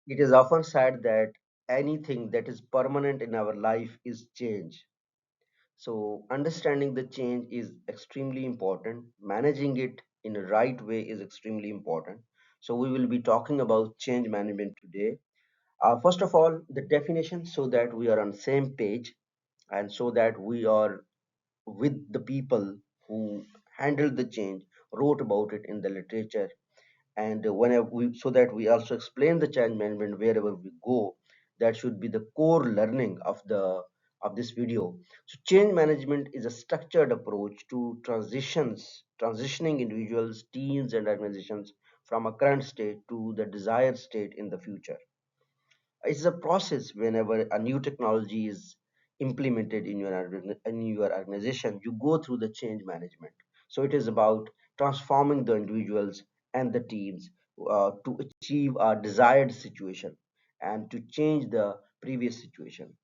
It is often said that anything that is permanent in our life is change. So, understanding the change is extremely important. Managing it in a right way is extremely important. So, we will be talking about change management today. First of all, the definition so that we are on same page and so that we are with the people who handled the change, wrote about it in the literature, and whenever we, so that we also explain the change management wherever we go. That should be the core learning of this video. So change management is a structured approach to transitioning individuals, teams, and organizations from a current state to the desired state in the future. It's a process. Whenever a new technology is implemented in in your organization, you go through the change management. So it is about transforming the individuals and the teams to achieve a desired situation and to change the previous situation.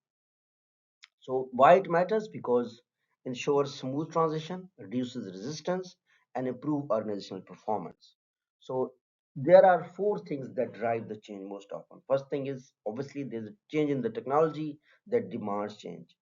So why it matters? Because ensures smooth transition, reduces resistance, and improve organizational performance. So there are four things that drive the change most often. First thing is obviously there's a change in the technology that demands change.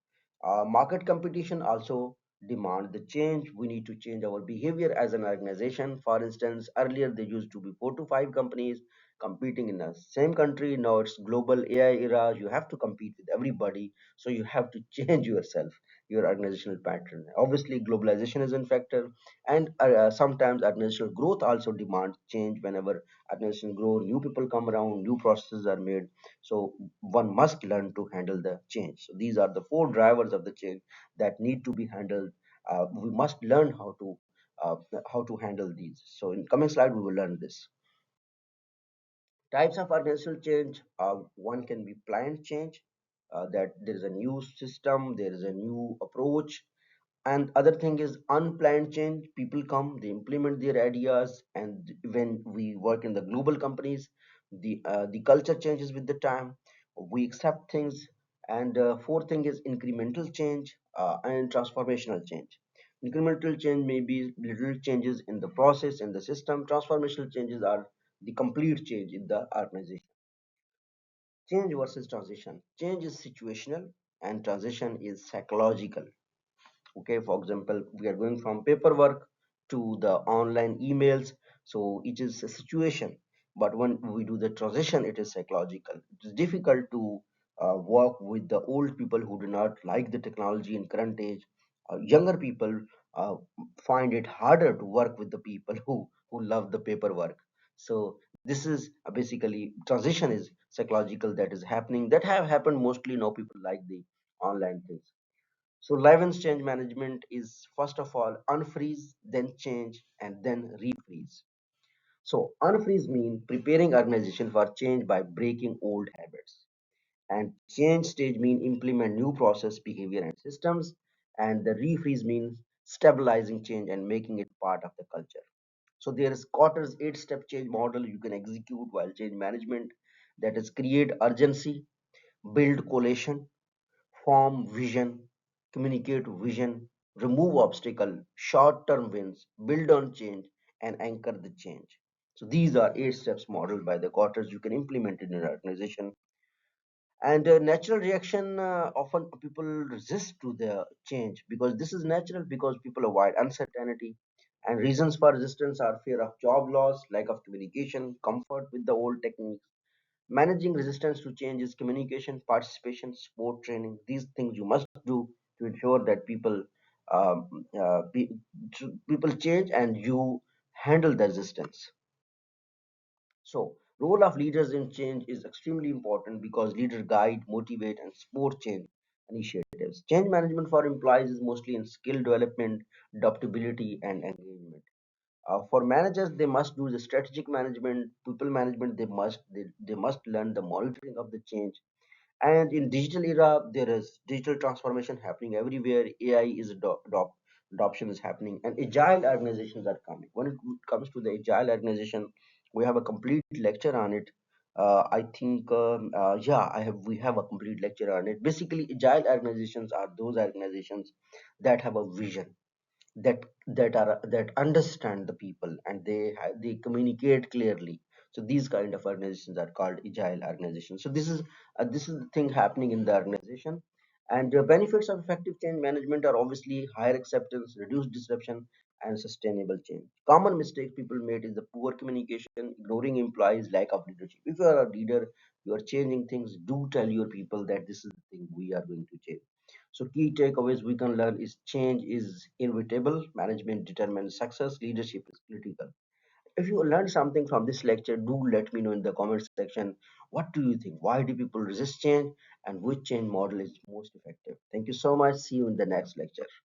Market competition also demand the change. We need to change our behavior as an organization. For instance, earlier there used to be 4 to 5 companies competing in the same country. Now it's global AI era. You have to compete with everybody, so you have to change yourself, your organizational pattern. Obviously globalization is a factor, and sometimes organizational growth also demands change. Whenever organization grow, new people come around, new processes are made, so one must learn to handle the change. So these are the four drivers of the change that need to be handled. We must learn uh, how to handle these. So in coming slide we will learn this. Types of organizational change, one can be planned change, that there is a new system, there is a new approach. And other thing is unplanned change. People come, they implement their ideas, and when we work in the global companies, the culture changes with the time. We accept things. And fourth thing is incremental change and transformational change. Incremental change may be little changes in the process and the system. Transformational changes are the complete change in the organization. Change versus transition. Change is situational and transition is psychological. Okay, for example, we are going from paperwork to the online emails, so it is a situation. But when we do the transition, it is psychological. It is difficult to work with the old people who do not like the technology in current age. Younger people uh, find it harder to work with the people who love the paperwork. So this is basically transition is psychological, that is happening, that have happened mostly. Now people like the online things. So Levin's change management is first of all unfreeze, then change, and then refreeze. So unfreeze means preparing organization for change by breaking old habits. And change stage mean implement new process, behavior, and systems. And the refreeze means stabilizing change and making it part of the culture. So there is Kotter's 8-step change model you can execute while change management. That is create urgency, build coalition, form vision, communicate vision, remove obstacle, short-term wins, build on change, and anchor the change. So these are 8 steps modeled by the quarters you can implement in your organization. And natural reaction, often people resist to the change because this is natural, because people avoid uncertainty. And reasons for resistance are fear of job loss, lack of communication, comfort with the old techniques. Managing resistance to change is communication, participation, support, training. These things you must do to ensure that um, people change and you handle the resistance. So, role of leaders in change is extremely important because leaders guide, motivate, and support change initiatives. Change management for employees is mostly in skill development, adaptability, and engagement. For managers, they must do the strategic management, people management. They must learn the monitoring of the change. And in digital era, there is digital transformation happening everywhere. AI is adoption is happening, and agile organizations are coming. When it comes to the agile organization, we have a complete lecture on it. I think, yeah, I have. We have a complete lecture on it. Basically, agile organizations are those organizations that have a vision, that understand the people, and they communicate clearly. So these kind of organizations are called agile organizations. So this is the thing happening in the organization. And the benefits of effective change management are obviously higher acceptance, reduced disruption, and sustainable change. Common mistake people made is the poor communication, ignoring employees, lack of leadership. If you are a leader, you are changing things, do tell your people that this is the thing we are going to change. So key takeaways we can learn is change is inevitable, management determines success, leadership is critical. If you learned something from this lecture, do let me know in the comment section. What do you think? Why do people resist change? And which change model is most effective? Thank you so much. See you in the next lecture.